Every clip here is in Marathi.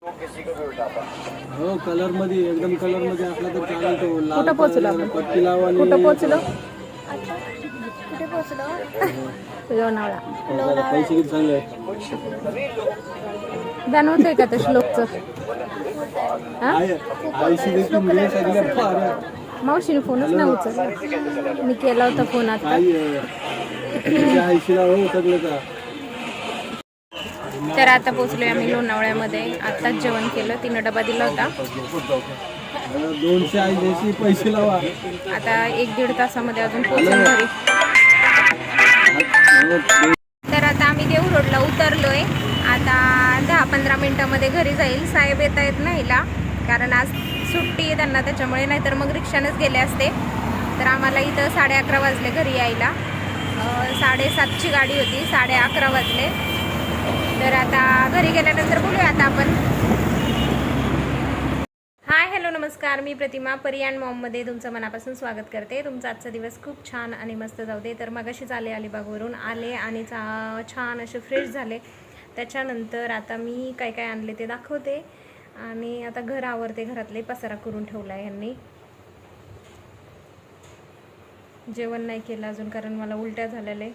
हो कलर मध्ये एकदम कलर मध्ये असला तर चालेल. तो लाल कुठं पोहोचलो आपण? पट्टी लावाली. कुठं पोहोचलो? आता कुठे पोहोचलो? लोणावळा. पैसे किती सांगले? जाणवतंय का त्या श्लोकचं? हा? आईशी देखील मुली सगळ्या फार मावशीने फोनच नाही उचलला. मी केला होता फोन आता. आईशीला हो सगळं का. तर आता पोचलोय आम्ही लोणावळ्यामध्ये. आत्ताच जेवण केलं. 3 डबा दिला होता. 280 पैसे लावा. आता 1-1.5 तासामध्ये अजून पोहोचेल घरी. तर आता आम्ही देऊ रोडला उतरलोय. आता 10-15 मिनिटामध्ये घरी जाईल. साहेब येत आहेत नाहीला, कारण आज सुट्टी आहे त्यांना, त्याच्यामुळे. नाहीतर मग रिक्षानेच गेले असते. तर आम्हाला इथं 11:30 वाजले घरी यायला. 7:30ची गाडी होती. 11:30 वाजले. तर आता घरी गेल्यानंतर बोलूया आता आपण. हाय हॅलो नमस्कार, मी प्रतिमा. परी अँड मॉममध्ये तुमचं मनापासून स्वागत करते. तुमचा आजचा दिवस खूप छान आणि मस्त जाऊ दे. तर मगाशीच आले अलिबागवरून आले आणि छान असे फ्रेश झाले. त्याच्यानंतर आता मी काय काय आणले ते दाखवते. आणि आता घर आवरते. घरातले पसारा करून ठेवला आहे यांनी. जेवण नाही केलं अजून, कारण मला उलट्या झालेले.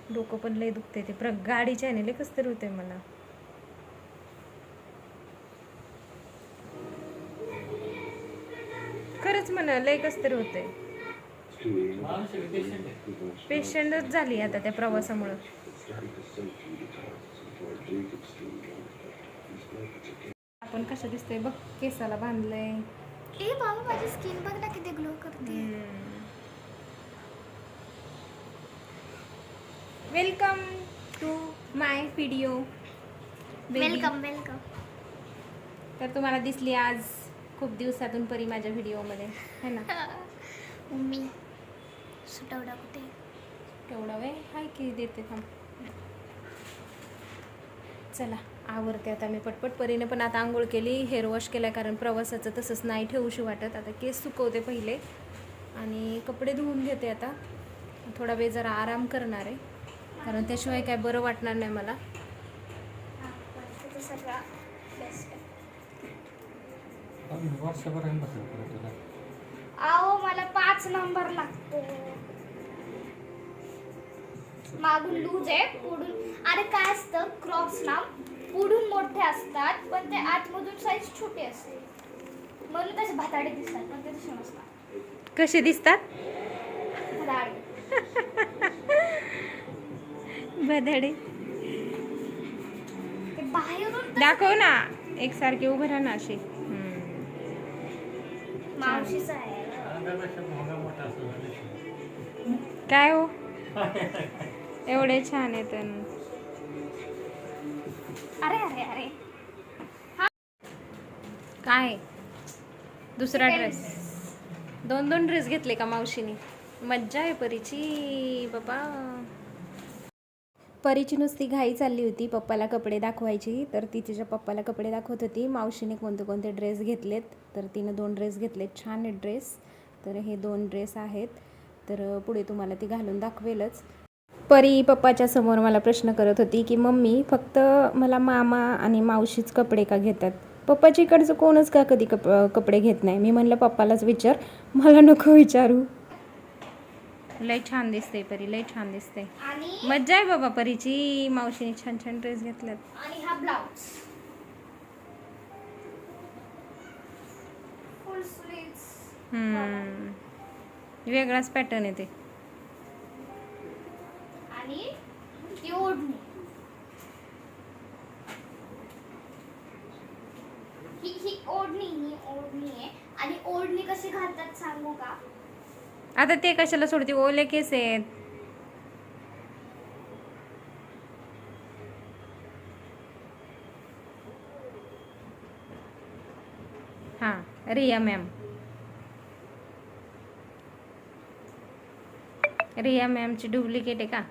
डोकं पण लय दुखते. ते गाडीच्या ह्याने लय कसं तरी होते मला. खरंच म्हणा लय कसं तरी होते. पेशंटच झाली आता त्या प्रवासामुळं. आपण कसं दिसतंय बघ. केसाला बांधलंय. ए बाबा, माझी स्किन बघ ना किती ग्लो करते. Welcome to my video. Welcome welcome. तर तुम्हाला दिसली आज खूप दिवसातून परी माझ्या व्हिडिओमध्ये, है ना. मम्मी सुटवडा कुठे? केवढा वेळ हाय की देते थांब. चला आवरते आता मी पटपट. परीने पण आता आंघोळ केली, हेअर वॉश केला, कारण प्रवासाचं तसंच नाही ठेवूशी वाटत. आता केस सुकवते पहिले आणि कपडे धुवून घेते. आता थोडा वेळ जरा आराम करणार आहे, कारण त्याशिवाय काय बरं वाटणार नाही मला. सगळा बेस्ट. आओ मला 5 नंबर लागतो. मागून लूज आहे, पुढून. अरे काय असतं, क्रॉप्स ना पुढून मोठे असतात पण ते आतमधून साईज छोटी असते, म्हणून तसे भाताडे दिसतात, पण ते तसे नसतात. कसे दिसतात? भाताडे. बधडे ते बाहेरून दाखव ना. एकसारखे उभं राहा ना अशी. मावशीचं आहे. काय हो एवढे छान येत. अरे अरे अरे काय दुसरा ड्रेस? 2 ड्रेस घेतले का मावशीने? मज्जा आहे परीची बाबा. परीची नुसती घाई चालली होती पप्पाला कपडे दाखवायची. तर ती तिच्या पप्पाला कपडे दाखवत होती. मावशीने कोणते कोणते ड्रेस घेतलेत. तर तिनं 2 ड्रेस घेतलेत. छान आहेत ड्रेस. तर हे 2 ड्रेस आहेत. तर पुढे तुम्हाला ती घालून दाखवेलच. परी पप्पाच्या समोर मला प्रश्न करत होती की मम्मी फक्त मला मामा आणि मावशीच कपडे का घेतात, पप्पाच्या इकडचं कोणच का कधी कपडे घेत नाही. मी म्हणलं पप्पालाच विचार, मला नको विचारू. लय छान दिसते परी, लय छान दिसते. आणि मज्जा आहे बाबा परीची. मावशीने छान छान ड्रेस घेतल्यात. आणि हा ब्लाउज फुल स्लीव्स. वेगळाच पॅटर्न आहे ते. आणि ही ओढणी. ही ओढणी आहे. आणि ओढणी कशी घालतात सांगू का? आता ते कशाला सोडते, ओले केस आहेत. हां रिया मॅम. रिया मॅमची डुप्लिकेट आहे का?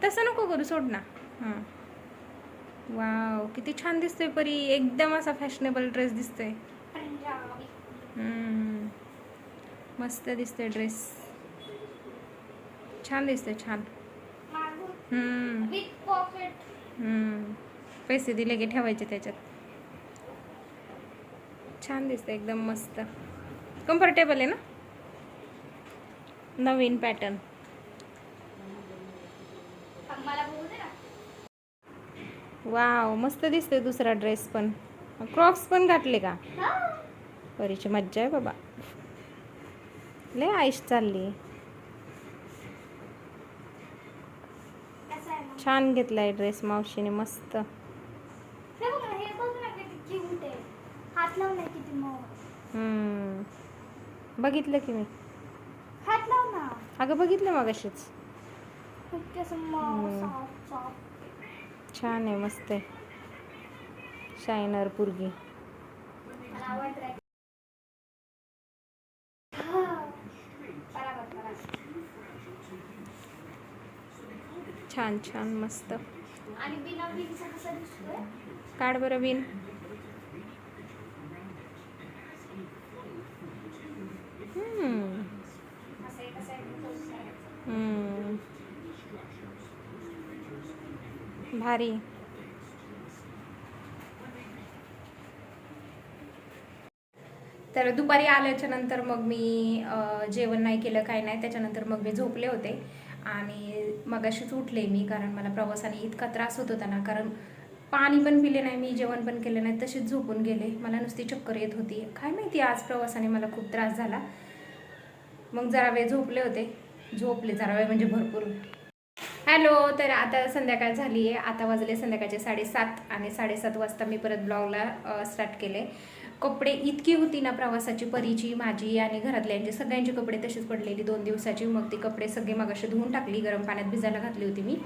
तसं नको करू, सोड ना. हां वाव किती छान दिसतोय परी. एकदम असा फॅशनेबल ड्रेस दिसतोय. पंजाबी. मस्त दिसतोय ड्रेस. छान दिसते, छान. मागून विथ पॉकेट. पैसे दिले की ठेवायचे त्याच्यात. छान दिसते, एकदम मस्त. कम्फर्टेबल आहे ना. नवीन पॅटर्न. मला बघू दे ना. वाव, मस्त दिसते. दुसरा ड्रेस पण. क्रॉक्स पण घातले का. परीची मज्जा आहे बाबा. लय आईश चालली. कसं आहे मग? छान घेतलाय ड्रेस मावशीने, मस्त. हे बघ ना, हे बघ ना किती क्यूट आहे. हात लाव ना किती मग. बघितलं की मी. हात लाव ना. अगं बघितलं मगाशीच. किती असं सॉफ्ट सॉफ्ट. छान आहे, मस्त आहे. शायनर पुरगी. मला आवडतं. छान छान, मस्त. आणि बिना बिनचा कसा दिसतोय. काढ बरं बिन. असं एका साईडने पोस्ट करायचं. भारी. तर दुपारी आल्याच्या नंतर मग मी जेवण नाही केलं, काय नाही. त्याच्यानंतर मग मी झोपले होते आणि मगाशीच उठले मी, कारण मला प्रवासाने इतका त्रास होत होता ना. कारण पाणी पण पिले नाही मी, जेवण पण केलं नाही, तशीच झोपून गेले. मला नुसती चक्कर येत होती. काय माहिती आज प्रवासाने मला खूप त्रास झाला. मग जरा वेळ झोपले जरा वेळ म्हणजे भरपूर. हॅलो. तर आता संध्याकाळ झाली आहे. आता वाजले संध्याकाळचे 7:30 आणि 7:30 वाजता मी परत ब्लॉगला स्टार्ट केले. कपडे इतकी होती ना प्रवासाची, परीची, माझी आणि घरातल्यांची सगळ्यांची कपडे तशीच पडलेली 2 दिवसाची. मग ती कपडे सगळे मगाशी धुवून टाकली, गरम पाण्यात भिजायला घातली होती मी.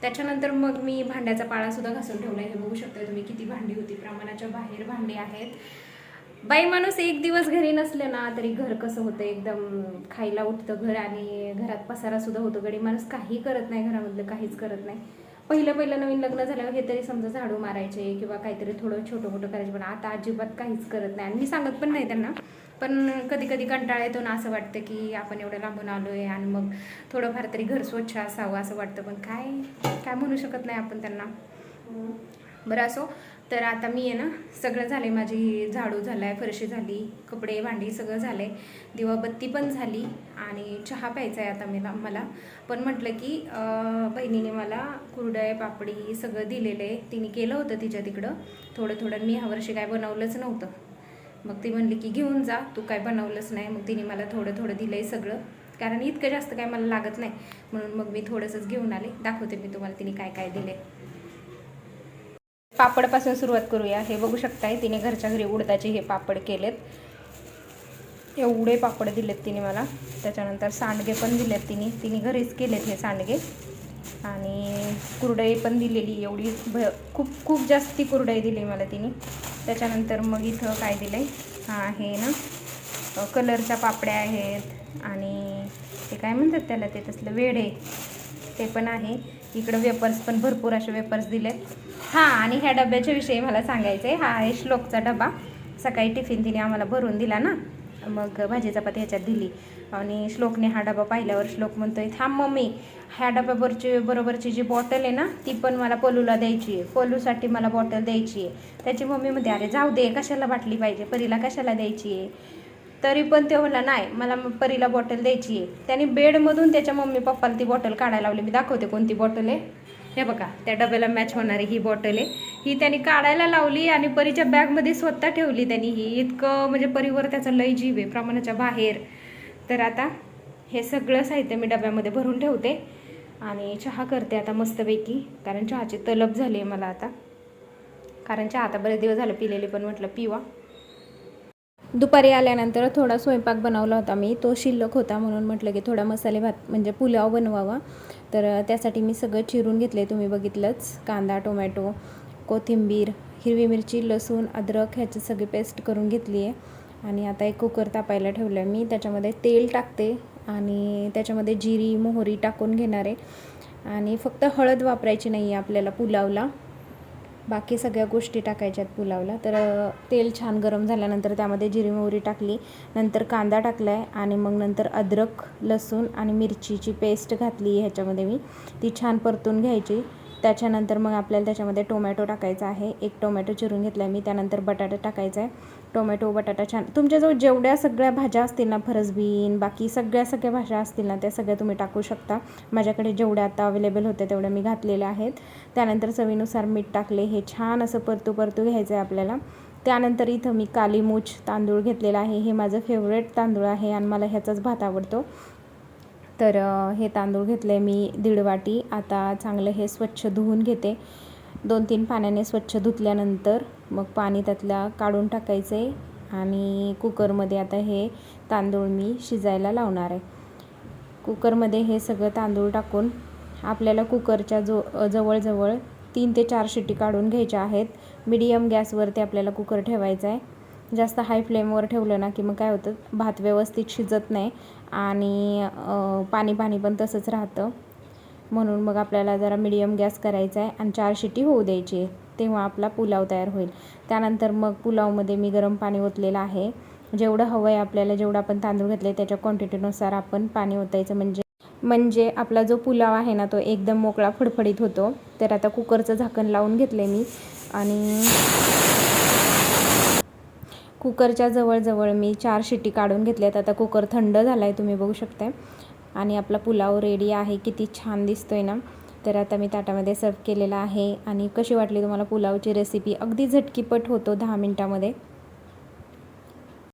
त्याच्यानंतर मग मी भांड्याचा पाळासुद्धा घासून ठेवला. हे बघू शकता तुम्ही किती भांडी होती, प्रमाणाच्या बाहेर भांडी आहेत. बाई माणूस एक दिवस घरी नसले ना तरी घर कसं होतं, एकदम खायला उठतं घर. आणि घरात पसारा सुद्धा होतो. गडी माणूस काही करत नाही, घरामधलं काहीच करत नाही. पहिलं नवीन लग्न झाल्यावर हे तरी समजा झाडू मारायचे किंवा काहीतरी थोडं छोटं मोठं करायचे, पण आता अजिबात काहीच करत नाही. आणि मी सांगत पण नाही त्यांना, पण कधी कधी कंटाळा येतो ना. असं वाटतं की आपण एवढं लांबून आलोय आणि मग थोडंफार तरी घर स्वच्छ असावं असं वाटतं, पण काय म्हणू शकत नाही आपण त्यांना. बरं असो. तर आता मी आहे ना, सगळं झाले, माझी झाडू झालाय, फरशी झाली, कपडे भांडी सगळं झालंय, दिवाबत्ती पण झाली आणि चहा प्यायचा आहे आता मला. पण म्हटलं की बहिणीने मला कुरडया पापडी सगळं दिलेलं आहे. तिने केलं होतं तिच्या तिकडं थोडं. मी ह्यावर्षी काय बनवलंच नव्हतं. मग ती म्हणली की घेऊन जा, तू काय बनवलंच नाही. मग तिने मला थोडं दिलं आहे सगळं, कारण इतकं जास्त काय मला लागत नाही, म्हणून मग मी थोडंसंच घेऊन आले. दाखवते मी तुम्हाला तिने काय दिले. पापडपासून सुरुवात करूया. हे बघू शकताय, तिने घरच्या घरी उडदाचे हे पापड केलेत. एवढे पापड दिलेत तिने मला. त्याच्यानंतर सांडगे पण दिलेत तिने घरीच केलेत हे सांडगे. आणि कुरडई पण दिलेली, एवढी खूप जास्ती कुरडई दिली मला तिने. त्याच्यानंतर मग इथं काय दिलं आहे, हे ना कलरच्या पापड्या आहेत आणि ते काय म्हणतात त्याला, ते तसलं वेडे ते पण आहे. इकडं वेपर्स पण भरपूर असे वेपर्स दिलेत. हां, आणि ह्या डब्याच्या विषयी मला सांगायचं आहे. हा आहे श्लोकचा डबा. सकाळी टिफिन तिने आम्हाला भरून दिला ना, मग भाजी चपाती ह्याच्यात दिली. आणि श्लोकने हा डबा पाहिल्यावर श्लोक म्हणतोय, थांब मम्मी, ह्या बरोबरची जी बॉटल आहे ना ती पण मला पलूला द्यायची आहे, पलूसाठी मला बॉटल द्यायची आहे. त्याची मम्मी म्हणते, अरे जाऊ दे, कशाला बाटली पाहिजे, परीला कशाला द्यायची आहे. तरी पण ते म्हणला, नाही मला परीला बॉटल द्यायची आहे. त्याने बेडमधून त्याच्या मम्मी पप्पाला ती बॉटल काढायला लावली. मी दाखवते कोणती बॉटल आहे. हे बघा, त्या डब्याला मॅच होणारी ही बॉटल आहे. ही त्यांनी काढायला लावली आणि परीच्या बॅगमध्ये स्वतः ठेवली त्यांनी. ही इतकं म्हणजे परीवर त्याचा लय जीव आहे, प्रमाणाच्या बाहेर. तर आता हे सगळं साहित्य मी डब्यामध्ये भरून ठेवते आणि चहा करते आता मस्तपैकी, कारण चहाची तलब झाली आहे मला आता. कारण चहा आता बरेच दिवस झालं पिलेली, पण म्हटलं पिवा. दुपारी आल्यानंतर थोडा स्वयंपाक बनवला होता मी, तो शिल्लक होता, म्हणून म्हटलं की थोडा मसाले भात म्हणजे पुलाव बनवावा. तर त्यासाठी मी सगळं चिरून घेतले, तुम्ही बघितलंच. कांदा, टोमॅटो, कोथिंबीर, हिरवी मिरची, लसूण, अद्रक ह्याची सगळी पेस्ट करून घेतली आहे. आणि आता एक कुकर तापायला ठेवलं आहे मी. त्याच्यामध्ये तेल टाकते आणि त्याच्यामध्ये जिरी मोहरी टाकून घेणार आहे. आणि फक्त हळद वापरायची नाही आहे आपल्याला पुलावला. बाकी सगळ्या गोष्टी टाकायच्यात पुलावला. तर तेल छान गरम झाल्यानंतर त्यामध्ये जिरी मोहरी टाकली, नंतर कांदा टाकला आहे आणि मग नंतर अद्रक लसूण आणि मिरचीची पेस्ट घातली ह्याच्यामध्ये मी. ती छान परतून घ्यायची. त्याच्यानंतर मग आपल्याला त्याच्यामध्ये टोमॅटो टाकायचा आहे. एक टोमॅटो चिरून घेतला आहे मी. त्यानंतर बटाटा टाकायचा आहे. टोमॅटो बटाटा छान तुमच्याजवळ जेवढ्या सगळ्या भाज्या असतील ना, फरसबीन बाकी सगळ्या भाज्या असतील ना, त्या सगळ्या तुम्ही टाकू शकता. माझ्याकडे जेवढ्या आता अवेलेबल होत्या तेवढ्या मी घातलेल्या आहेत. त्यानंतर चवीनुसार मीठ टाकले. हे छान असं परतू घ्यायचं आहे आपल्याला. त्यानंतर इथं मी काली मूछ तांदूळ घेतलेला आहे. हे माझं फेवरेट तांदूळ आहे आणि मला ह्याचाच भात आवडतो. तर हे तांदूळ घेतले मी 1.5 वाटी. आता चांगलं हे स्वच्छ धुवून घेते. 2-3 पाण्याने स्वच्छ धुतल्यानंतर मग पाणी त्यातला काढून टाकायचे आणि कुकरमध्ये आता हे तांदूळ मी शिजायला लावणार आहे. कुकरमध्ये हे सगळं तांदूळ टाकून आपल्याला कुकरच्या जवळजवळ 3 ते 4 शिट्टी काढून घ्यायच्या आहेत. मीडियम गॅसवरती आपल्याला कुकर ठेवायचा आहे. जास्त हाय फ्लेमवर ठेवलं ना की मग काय होतं, भात व्यवस्थित शिजत नाही आणि पाणी पण तसंच राहतं. म्हणून मग आपल्याला जरा मीडियम गॅस करायचा आहे आणि 4 शिट्टी होऊ द्यायची आहे, तेव्हा आपला पुलाव तयार होईल. त्यानंतर मग पुलावमध्ये मी गरम पाणी ओतलेलं आहे. जेवढं हवं आहे आपल्याला, जेवढं आपण तांदूळ घेतले त्याच्या क्वांटिटीनुसार आपण पाणी ओतायचं, म्हणजे आपला जो पुलाव आहे ना तो एकदम मोकळा फडफडीत होतो. तर आता कुकरचं झाकण लावून घेतले मी आणि कुकरच्या जवळजवळ मी 4 शिट्टी काढून घेतल्यात. आता कुकर थंड झाला आहे, तुम्ही बघू शकता आणि आपला पुलाव रेडी आहे. किती छान दिसतोय ना. तर आता मी ताटामध्ये सर्व केलेला आहे. आणि कशी वाटली तुम्हाला पुलावची रेसिपी? अगदी झटकीपट होतो, 10 मिनटामध्ये.